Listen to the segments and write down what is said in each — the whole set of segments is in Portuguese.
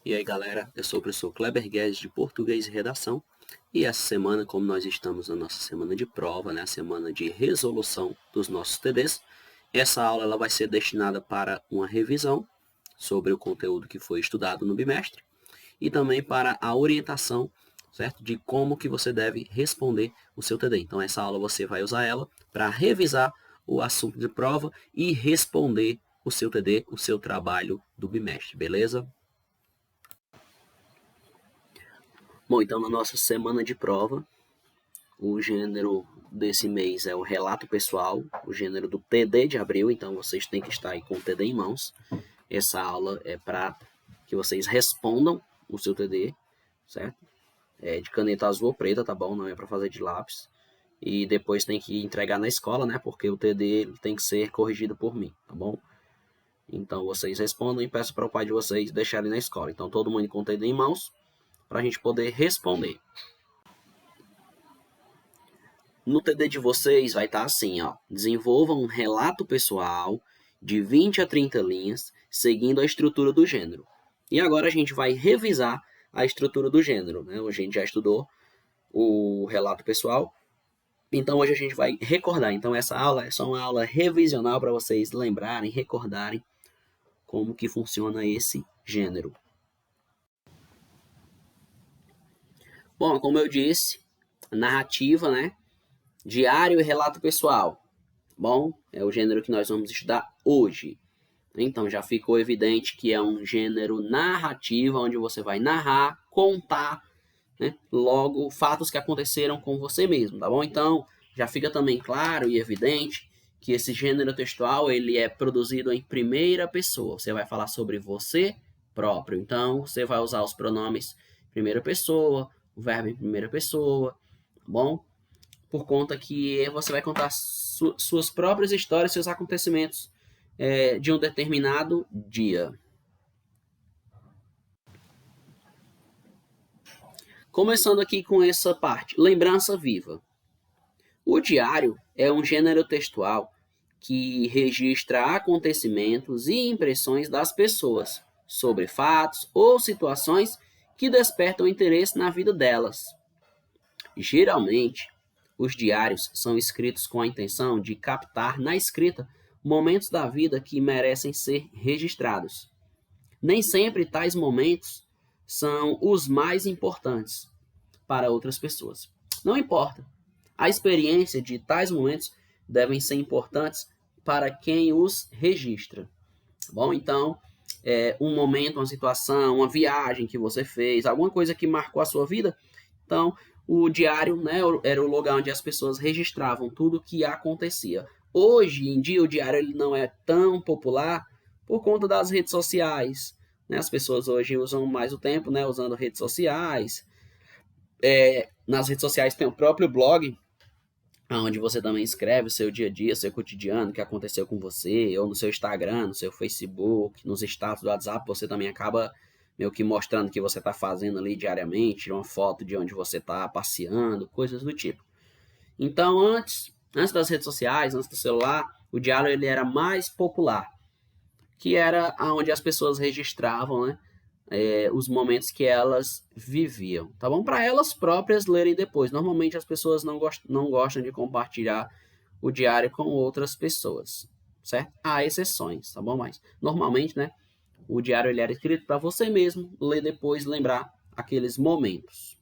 E aí galera, eu sou o professor Kleber Guedes de Português e Redação. E essa semana, como nós estamos na nossa semana de prova, né, a semana de resolução dos nossos TDs, essa aula ela vai ser destinada para uma revisão sobre o conteúdo que foi estudado no bimestre e também para a orientação, certo, de como que você deve responder o seu TD. Então essa aula você vai usar ela para revisar o assunto de prova e responder o seu TD, o seu trabalho do bimestre, beleza? Bom, então na nossa semana de prova, o gênero desse mês é o relato pessoal, o gênero do TD de abril, então vocês têm que estar aí com o TD em mãos. Essa aula é para que vocês respondam o seu TD, certo? É de caneta azul ou preta, tá bom? Não é para fazer de lápis. E depois tem que entregar na escola, né? Porque o TD tem que ser corrigido por mim, tá bom? Então vocês respondam e peço para o pai de vocês deixarem na escola. Então todo mundo com o TD em mãos para a gente poder responder. No TD de vocês vai estar assim, ó. Desenvolva um relato pessoal de 20 a 30 linhas, seguindo a estrutura do gênero. E agora a gente vai revisar a estrutura do gênero, né? Hoje a gente já estudou o relato pessoal, então hoje a gente vai recordar. Então essa aula é só uma aula revisional para vocês lembrarem, recordarem como que funciona esse gênero. Bom, como eu disse, narrativa, né? Diário e relato pessoal. Bom, é o gênero que nós vamos estudar hoje. Então já ficou evidente que é um gênero narrativo, onde você vai narrar, contar, né, logo fatos que aconteceram com você mesmo, tá bom? Então já fica também claro e evidente que esse gênero textual ele é produzido em primeira pessoa. Você vai falar sobre você próprio. Então você vai usar os pronomes primeira pessoa, o verbo em primeira pessoa, tá bom? Por conta que você vai contar suas próprias histórias, seus acontecimentos de um determinado dia. Começando aqui com essa parte, lembrança viva. O diário é um gênero textual que registra acontecimentos e impressões das pessoas sobre fatos ou situações que despertam interesse na vida delas. Geralmente, os diários são escritos com a intenção de captar na escrita momentos da vida que merecem ser registrados. Nem sempre tais momentos são os mais importantes para outras pessoas. Não importa. A experiência de tais momentos devem ser importantes para quem os registra. Tá bom? Então, um momento, uma situação, uma viagem que você fez, alguma coisa que marcou a sua vida. Então, o diário, né, era o lugar onde as pessoas registravam tudo o que acontecia. Hoje em dia, o diário ele não é tão popular por conta das redes sociais. Né? As pessoas hoje usam mais o tempo, né, usando redes sociais. Nas redes sociais tem o próprio blog, onde você também escreve o seu dia a dia, seu cotidiano, o que aconteceu com você, ou no seu Instagram, no seu Facebook, nos status do WhatsApp, você também acaba meio que mostrando o que você está fazendo ali diariamente, tira uma foto de onde você está passeando, coisas do tipo. Então, antes das redes sociais, antes do celular, o diário ele era mais popular, que era onde as pessoas registravam, né, os momentos que elas viviam, tá bom? Para elas próprias lerem depois. Normalmente as pessoas não gostam de compartilhar o diário com outras pessoas, certo? Há exceções, tá bom? Mas normalmente, né, o diário ele era escrito para você mesmo ler depois, lembrar aqueles momentos.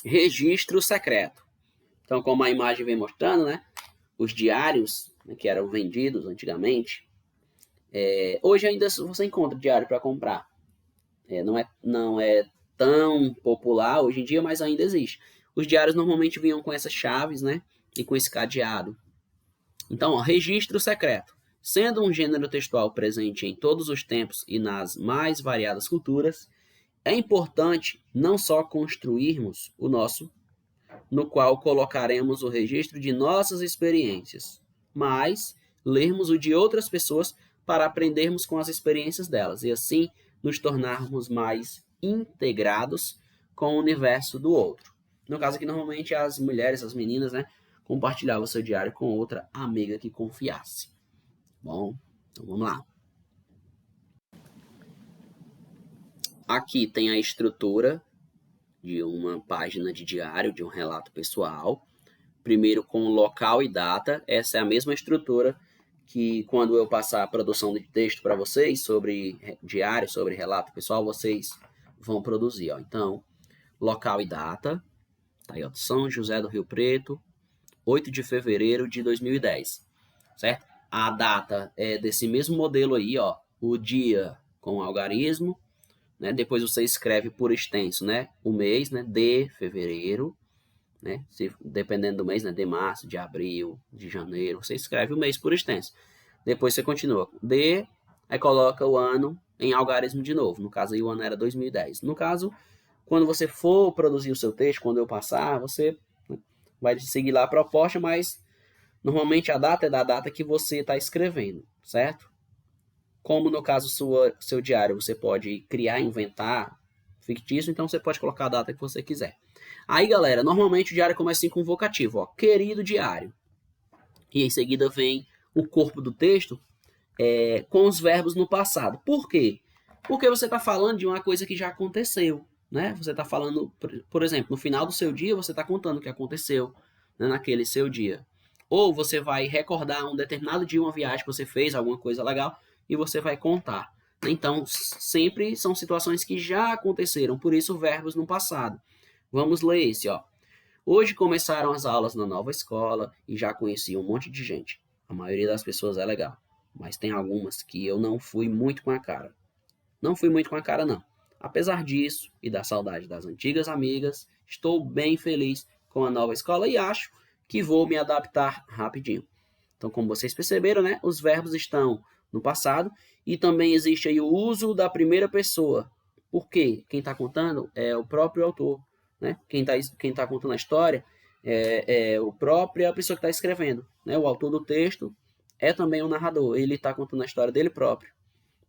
Registro secreto. Então, como a imagem vem mostrando, né, os diários, né, que eram vendidos antigamente, hoje ainda você encontra diário para comprar. Não é tão popular hoje em dia, mas ainda existe. Os diários normalmente vinham com essas chaves, né? E com esse cadeado. Então, ó, registro secreto. Sendo um gênero textual presente em todos os tempos e nas mais variadas culturas, é importante não só construirmos o nosso, no qual colocaremos o registro de nossas experiências, mas lermos o de outras pessoas para aprendermos com as experiências delas e assim nos tornarmos mais integrados com o universo do outro. No caso aqui, normalmente as mulheres, as meninas, né, compartilhavam seu diário com outra amiga que confiasse. Bom, então vamos lá. Aqui tem a estrutura de uma página de diário, de um relato pessoal. Primeiro com local e data. Essa é a mesma estrutura que quando eu passar a produção de texto para vocês sobre diário, sobre relato pessoal, vocês vão produzir. Ó. Então, local e data. Tá aí, ó, São José do Rio Preto, 8 de fevereiro de 2010. Certo? A data é desse mesmo modelo aí, ó. O dia com algarismo. Né? Depois você escreve por extenso, né? O mês, né? De fevereiro, né? Dependendo do mês, né? De março, de abril, de janeiro, você escreve o mês por extenso. Depois você continua de, aí coloca o ano em algarismo de novo. No caso aí o ano era 2010. No caso, quando você for produzir o seu texto, quando eu passar, você vai seguir lá a proposta, mas normalmente a data é da data que você está escrevendo, certo? Como no caso seu diário, você pode criar, inventar fictício, então você pode colocar a data que você quiser. Aí, galera, normalmente o diário começa assim com um vocativo, ó, querido diário. E em seguida vem o corpo do texto com os verbos no passado. Por quê? Porque você está falando de uma coisa que já aconteceu, né? Você está falando, por exemplo, no final do seu dia, você está contando o que aconteceu, né, naquele seu dia. Ou você vai recordar um determinado dia, uma viagem que você fez, alguma coisa legal, e você vai contar. Então, sempre são situações que já aconteceram, por isso verbos no passado. Vamos ler esse, ó. Hoje começaram as aulas na nova escola e já conheci um monte de gente. A maioria das pessoas é legal, mas tem algumas que eu não fui muito com a cara. Não fui muito com a cara, não. Apesar disso e da saudade das antigas amigas, estou bem feliz com a nova escola e acho que vou me adaptar rapidinho. Então, como vocês perceberam, né, os verbos estão no passado e também existe aí o uso da primeira pessoa. Por quê? Quem está contando é o próprio autor. Né? Quem tá contando a história é a própria pessoa que está escrevendo. Né? O autor do texto é também o narrador. Ele está contando a história dele próprio.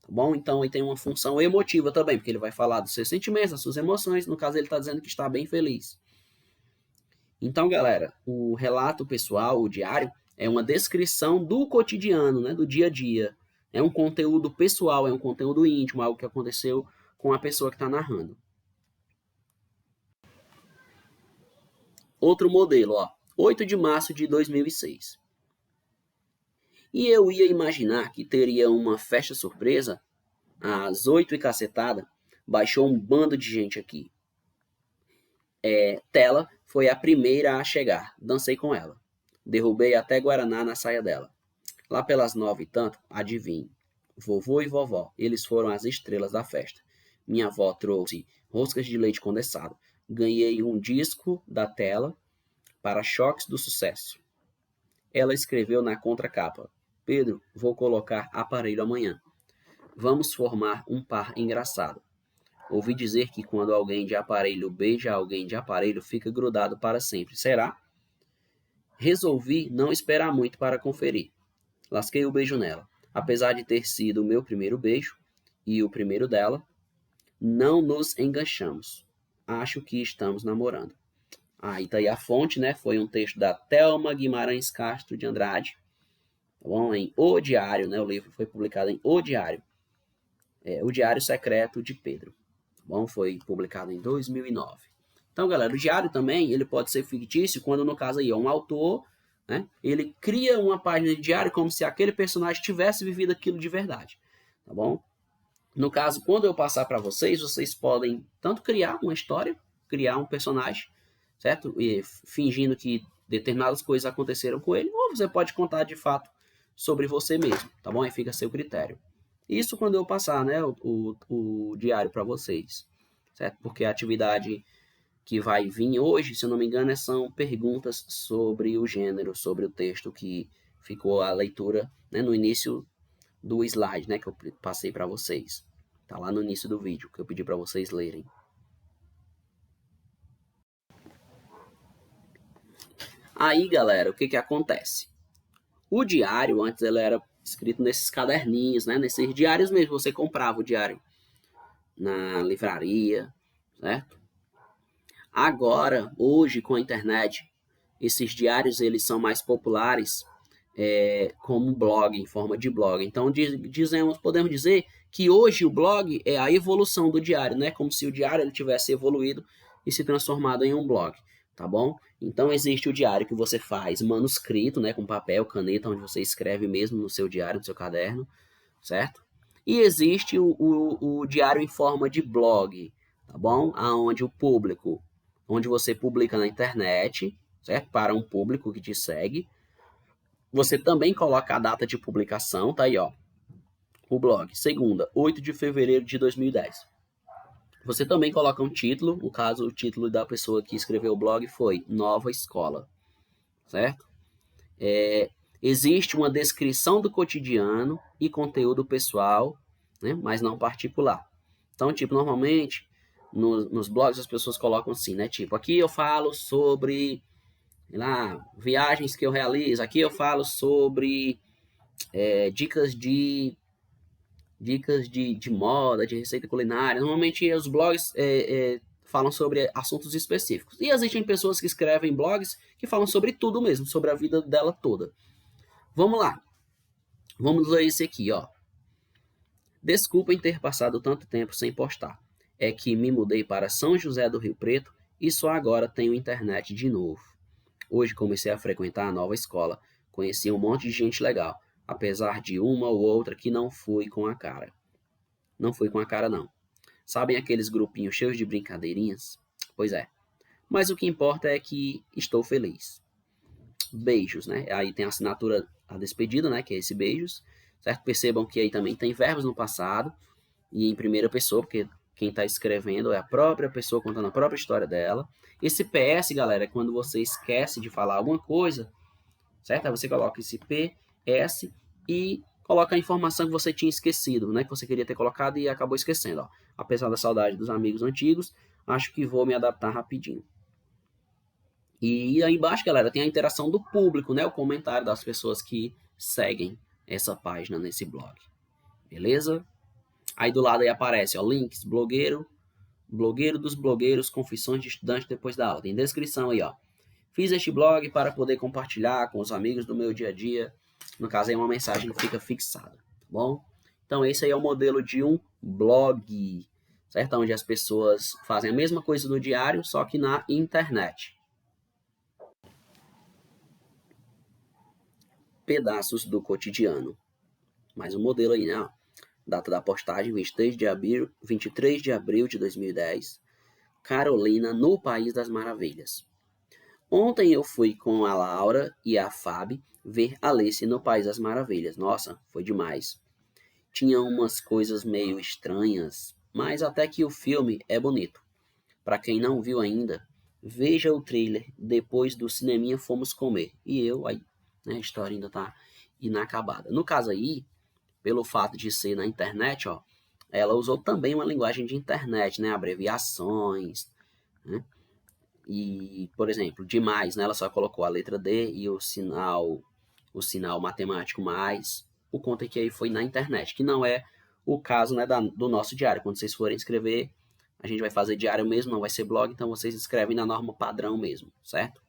Tá bom? Então, ele tem uma função emotiva também, porque ele vai falar dos seus sentimentos, das suas emoções. No caso, ele está dizendo que está bem feliz. Então, galera, o relato pessoal, o diário, é uma descrição do cotidiano, né, do dia a dia. É um conteúdo pessoal, é um conteúdo íntimo, algo que aconteceu com a pessoa que está narrando. Outro modelo, ó, 8 de março de 2006. E eu ia imaginar que teria uma festa surpresa, às 8 e cacetada, baixou um bando de gente aqui. Tela foi a primeira a chegar, dancei com ela. Derrubei até Guaraná na saia dela. Lá pelas 9 e tanto, adivinhe, vovô e vovó, eles foram as estrelas da festa. Minha avó trouxe roscas de leite condensado. Ganhei um disco da Tela, Para-choques do sucesso. Ela escreveu na contracapa: Pedro, vou colocar aparelho amanhã. Vamos formar um par engraçado. Ouvi dizer que quando alguém de aparelho beija alguém de aparelho, fica grudado para sempre. Será? Resolvi não esperar muito para conferir. Lasquei o beijo nela. Apesar de ter sido o meu primeiro beijo e o primeiro dela, não nos enganchamos. Acho que estamos namorando. Aí tá aí a fonte, né? Foi um texto da Thelma Guimarães Castro de Andrade, tá bom? Em O Diário, né? O livro foi publicado em O Diário. O Diário Secreto de Pedro, tá bom? Foi publicado em 2009. Então, galera, o diário também, ele pode ser fictício quando, no caso aí, é um autor, né? Ele cria uma página de diário como se aquele personagem tivesse vivido aquilo de verdade, tá bom? No caso, quando eu passar para vocês, vocês podem tanto criar uma história, criar um personagem, certo? E fingindo que determinadas coisas aconteceram com ele, ou você pode contar de fato sobre você mesmo, tá bom? Aí fica a seu critério. Isso quando eu passar, né, o diário para vocês, certo? Porque a atividade que vai vir hoje, se eu não me engano, são perguntas sobre o gênero, sobre o texto que ficou a leitura, né, no início do slide, né, que eu passei para vocês. Tá lá no início do vídeo que eu pedi para vocês lerem. Aí, galera, o que acontece? O diário, antes ele era escrito nesses caderninhos, né? Nesses diários mesmo, você comprava o diário na livraria, certo? Agora, hoje, com a internet, esses diários eles são mais populares como blog, em forma de blog. Então, podemos dizer que hoje o blog é a evolução do diário, né? Como se o diário ele tivesse evoluído e se transformado em um blog, tá bom? Então, existe o diário que você faz manuscrito, né? Com papel, caneta, onde você escreve mesmo no seu diário, no seu caderno, certo? E existe o diário em forma de blog, tá bom? Onde o público, onde você publica na internet, certo? Para um público que te segue. Você também coloca a data de publicação, tá aí, ó. O blog, segunda, 8 de fevereiro de 2010. Você também coloca um título, no caso, o título da pessoa que escreveu o blog foi Nova Escola, certo? Existe uma descrição do cotidiano e conteúdo pessoal, né, mas não particular. Então, tipo, normalmente, nos blogs as pessoas colocam assim, né? Tipo, aqui eu falo sobre, sei lá, viagens que eu realizo, aqui eu falo sobre dicas de moda, de receita culinária. Normalmente os blogs falam sobre assuntos específicos. E existem pessoas que escrevem blogs que falam sobre tudo mesmo, sobre a vida dela toda. Vamos lá. Vamos ler esse aqui, ó. Desculpem ter passado tanto tempo sem postar. É que me mudei para São José do Rio Preto e só agora tenho internet de novo. Hoje comecei a frequentar a nova escola. Conheci um monte de gente legal, apesar de uma ou outra que não fui com a cara. Não fui com a cara, não. Sabem aqueles grupinhos cheios de brincadeirinhas? Pois é. Mas o que importa é que estou feliz. Beijos, né? Aí tem a assinatura, a despedida, né? Que é esse beijos. Certo? Percebam que aí também tem verbos no passado e em primeira pessoa, porque quem está escrevendo é a própria pessoa contando a própria história dela. Esse PS, galera, é quando você esquece de falar alguma coisa, certo? Aí você coloca esse PS e coloca a informação que você tinha esquecido, né? Que você queria ter colocado e acabou esquecendo. Ó. Apesar da saudade dos amigos antigos, acho que vou me adaptar rapidinho. E aí embaixo, galera, tem a interação do público, né? O comentário das pessoas que seguem essa página nesse blog. Beleza? Aí do lado aí aparece, ó, links, blogueiro dos blogueiros, confissões de estudante depois da aula. Tem descrição aí, ó. Fiz este blog para poder compartilhar com os amigos do meu dia a dia. No caso aí uma mensagem que fica fixada, tá bom? Então esse aí é o modelo de um blog, certo? Onde as pessoas fazem a mesma coisa do diário, só que na internet. Pedaços do cotidiano. Mais um modelo aí, né? Data da postagem, 23 de abril de 2010. Carolina, no País das Maravilhas. Ontem eu fui com a Laura e a Fábio ver Alice no País das Maravilhas. Nossa, foi demais. Tinha umas coisas meio estranhas, mas até que o filme é bonito. Para quem não viu ainda, veja o trailer. Depois do cineminha fomos comer. E eu, aí, né, a história ainda tá inacabada. No caso aí, pelo fato de ser na internet, ó, ela usou também uma linguagem de internet, né, abreviações, né? E, por exemplo, demais, né, ela só colocou a letra D e o sinal matemático mais, por conta que aí foi na internet, que não é o caso, né, do nosso diário. Quando vocês forem escrever, a gente vai fazer diário mesmo, não vai ser blog, então vocês escrevem na norma padrão mesmo, certo?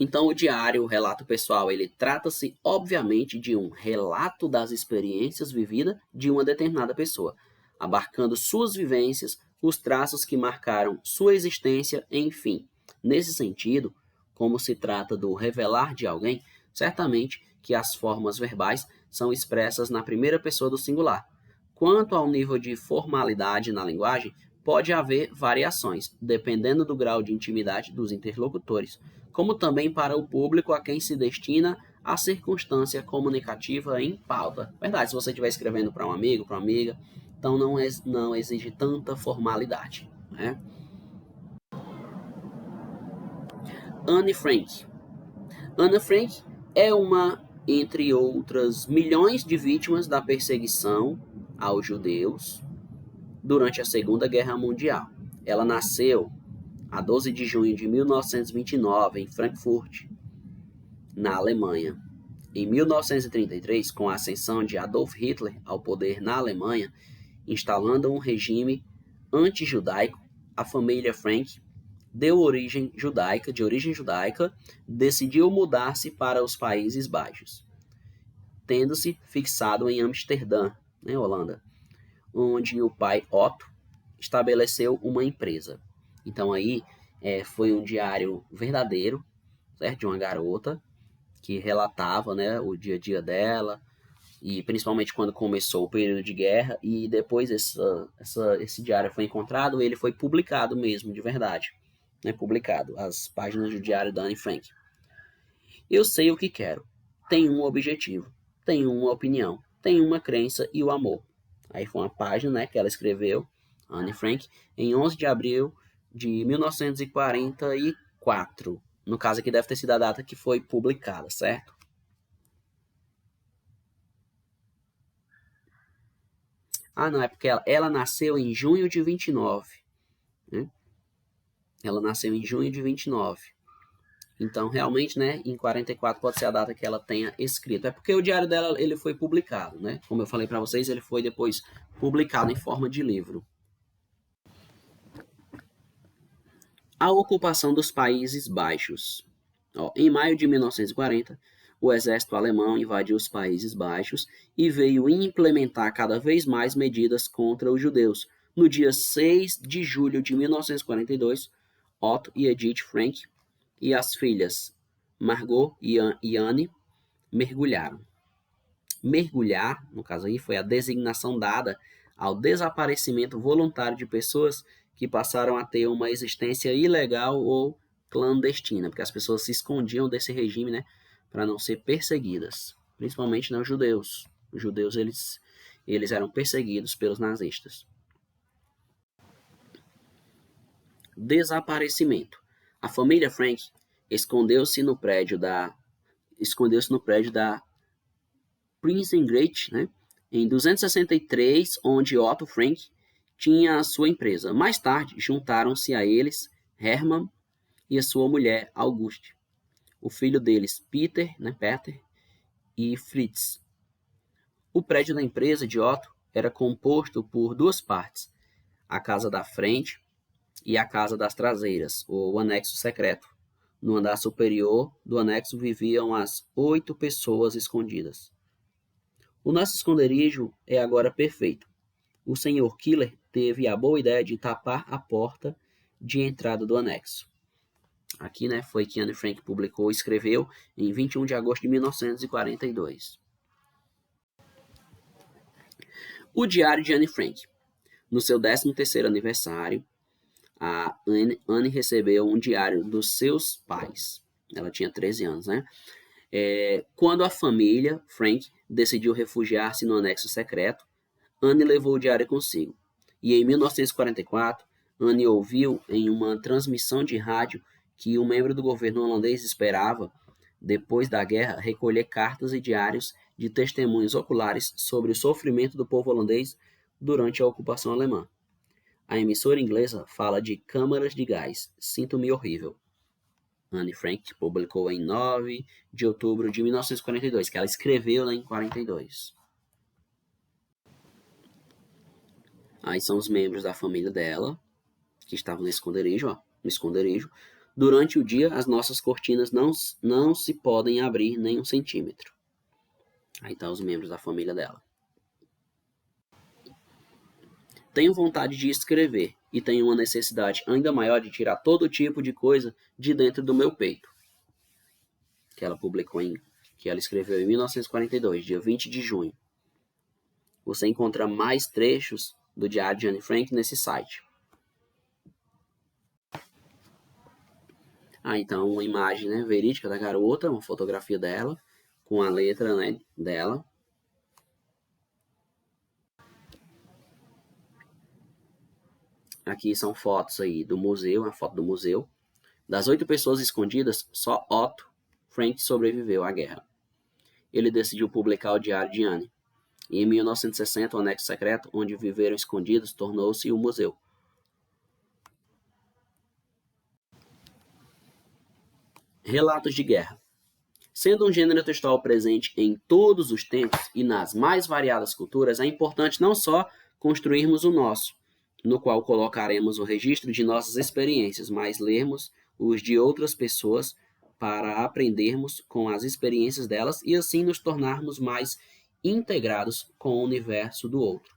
Então, o diário, o relato pessoal, ele trata-se, obviamente, de um relato das experiências vividas de uma determinada pessoa, abarcando suas vivências, os traços que marcaram sua existência, enfim. Nesse sentido, como se trata do revelar de alguém, certamente que as formas verbais são expressas na primeira pessoa do singular. Quanto ao nível de formalidade na linguagem, pode haver variações, dependendo do grau de intimidade dos interlocutores, como também para o público a quem se destina a circunstância comunicativa em pauta. Verdade, se você estiver escrevendo para um amigo, para uma amiga, então não exige tanta formalidade. Né? Anne Frank. Anne Frank é uma, entre outras milhões de vítimas da perseguição aos judeus durante a Segunda Guerra Mundial. Ela nasceu a 12 de junho de 1929 em Frankfurt, na Alemanha. Em 1933, com a ascensão de Adolf Hitler ao poder na Alemanha, instalando um regime anti-judaico, a família Frank de origem judaica, decidiu mudar-se para os Países Baixos, tendo-se fixado em Amsterdã, Holanda, onde o pai Otto estabeleceu uma empresa. Então aí foi um diário verdadeiro, certo? De uma garota que relatava, o dia a dia dela, e principalmente quando começou o período de guerra, e depois esse diário foi encontrado, ele foi publicado mesmo, de verdade. Publicado, as páginas do diário da Anne Frank. Eu sei o que quero, tenho um objetivo, tenho uma opinião, tenho uma crença e o amor. Aí foi uma página que ela escreveu, Anne Frank, em 11 de abril de 1944. No caso aqui deve ter sido a data que foi publicada, certo? Ah, não, é porque ela nasceu em junho de 29. Né? Ela nasceu em junho de 29. Então, realmente, em 44 pode ser a data que ela tenha escrito. É porque o diário dela ele foi publicado, né? Como eu falei para vocês, ele foi depois publicado em forma de livro. A ocupação dos Países Baixos. Em maio de 1940, o exército alemão invadiu os Países Baixos e veio implementar cada vez mais medidas contra os judeus. No dia 6 de julho de 1942, Otto e Edith Frank e as filhas Margot e Anne mergulharam. Mergulhar, no caso aí, foi a designação dada ao desaparecimento voluntário de pessoas que passaram a ter uma existência ilegal ou clandestina, porque as pessoas se escondiam desse regime, para não ser perseguidas, principalmente os judeus. Os judeus eles eram perseguidos pelos nazistas. Desaparecimento. A família Frank escondeu-se no prédio da Prinsengracht, em 263, onde Otto Frank tinha a sua empresa. Mais tarde, juntaram-se a eles Hermann e a sua mulher Auguste, o filho deles Peter e Fritz. O prédio da empresa de Otto era composto por duas partes, a casa da frente e a casa das traseiras, ou o anexo secreto. No andar superior do anexo viviam as 8 pessoas escondidas. O nosso esconderijo é agora perfeito. O Sr. Killer teve a boa ideia de tapar a porta de entrada do anexo. Aqui, foi que Anne Frank publicou e escreveu em 21 de agosto de 1942. O Diário de Anne Frank. No seu 13º aniversário, a Anne recebeu um diário dos seus pais. Ela tinha 13 anos, quando a família Frank decidiu refugiar-se no anexo secreto, Anne levou o diário consigo. E em 1944, Anne ouviu em uma transmissão de rádio que um membro do governo holandês esperava, depois da guerra, recolher cartas e diários de testemunhos oculares sobre o sofrimento do povo holandês durante a ocupação alemã. A emissora inglesa fala de câmaras de gás. Sinto-me horrível. Anne Frank publicou em 9 de outubro de 1942, que ela escreveu em 42. Aí são os membros da família dela, que estavam no esconderijo. Durante o dia, as nossas cortinas não se podem abrir nem 1 centímetro. Aí estão os membros da família dela. Tenho vontade de escrever e tenho uma necessidade ainda maior de tirar todo tipo de coisa de dentro do meu peito. Que ela escreveu em 1942, dia 20 de junho. Você encontra mais trechos do Diário de Anne Frank nesse site. Então, uma imagem verídica da garota, uma fotografia dela, com a letra dela. Aqui são fotos aí do museu, a foto do museu. Das 8 pessoas escondidas, só Otto Frank sobreviveu à guerra. Ele decidiu publicar o Diário de Anne. E em 1960, o anexo secreto, onde viveram escondidos, tornou-se o museu. Relatos de guerra. Sendo um gênero textual presente em todos os tempos e nas mais variadas culturas, é importante não só construirmos o nosso, no qual colocaremos o registro de nossas experiências, mas lermos os de outras pessoas para aprendermos com as experiências delas e assim nos tornarmos mais integrados com o universo do outro.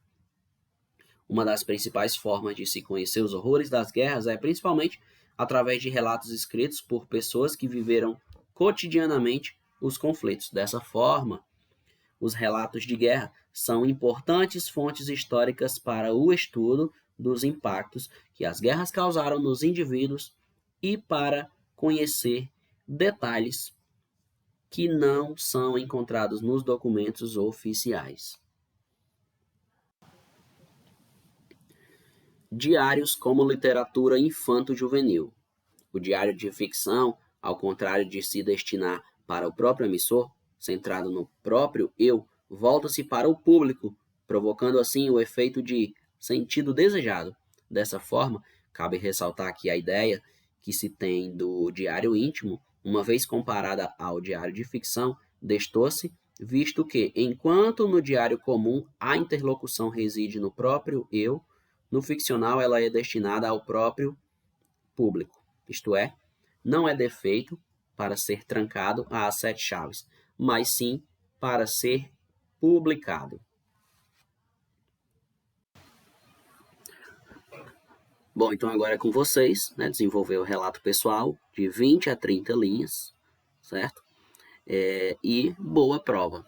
Uma das principais formas de se conhecer os horrores das guerras é principalmente através de relatos escritos por pessoas que viveram cotidianamente os conflitos. Dessa forma, os relatos de guerra são importantes fontes históricas para o estudo dos impactos que as guerras causaram nos indivíduos e para conhecer detalhes que não são encontrados nos documentos oficiais. Diários como literatura infanto-juvenil. O diário de ficção, ao contrário de se destinar para o próprio emissor, centrado no próprio eu, volta-se para o público, provocando assim o efeito de sentido desejado. Dessa forma, cabe ressaltar que a ideia que se tem do diário íntimo, uma vez comparada ao diário de ficção, destoa-se, visto que, enquanto no diário comum a interlocução reside no próprio eu, no ficcional ela é destinada ao próprio público, isto é, não é defeito para ser trancado às 7 chaves, mas sim para ser publicado. Bom, então agora é com vocês, né, desenvolver o relato pessoal de 20 a 30 linhas, certo? E boa prova.